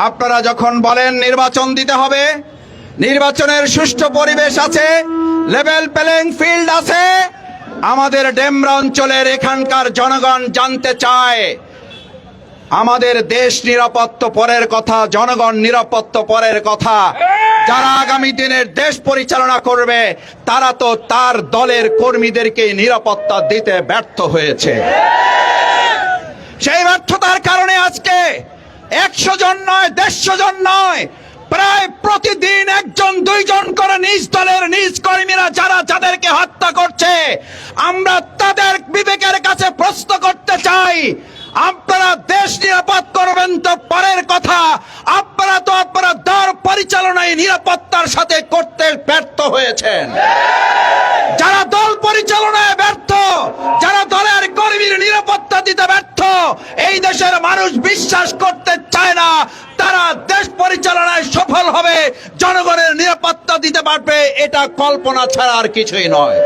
আপনারা যখন বলেন নির্বাচন দিতে হবে, নির্বাচনের সুষ্ঠু পরিবেশ আছে, লেভেল প্লেইং ফিল্ড আছে, আমাদের ডেমরা অঞ্চলের এখানকার জনগণ জানতে চায় আমাদের দেশ নিরাপত্তা পরের কথা, জনগণ নিরাপত্তা পরের কথা। যারা আগামী দিনের দেশ পরিচালনা করবে তারা তো তার দলের কর্মীদেরকে নিরাপত্তা দিতে ব্যর্থ হয়েছে। সেই ব্যর্থতার কারণে আজকে 100 জন নয়, 150 জন নয়, প্রায় প্রতিদিন 1 জন 2 জন করে নিজ দলের নিজ কর্মীরা যাদেরকে হত্যা করছে, আমরা তাদের বিবেকের কাছে প্রশ্ন করতে চাই, আপনারা দেশ নিরাপদ করবেন তো পরের কথা, আপনারা তো আপনারা দল পরিচালনায় নিরাপত্তার সাথে করতে ব্যর্থ হয়েছেন। যারা দল পরিচালনায় ব্যর্থ, যারা দলের কর্মীর নিরাপত্তা দিতে ব্যর্থ, এই দেশের মানুষ বিশ্বাস করতে চায় না তারা দেশ পরিচালনায় সফল হবে, জনগণের নিরাপত্তা দিতে পারবে। এটা কল্পনা ছাড়া আর কিছুই নয়।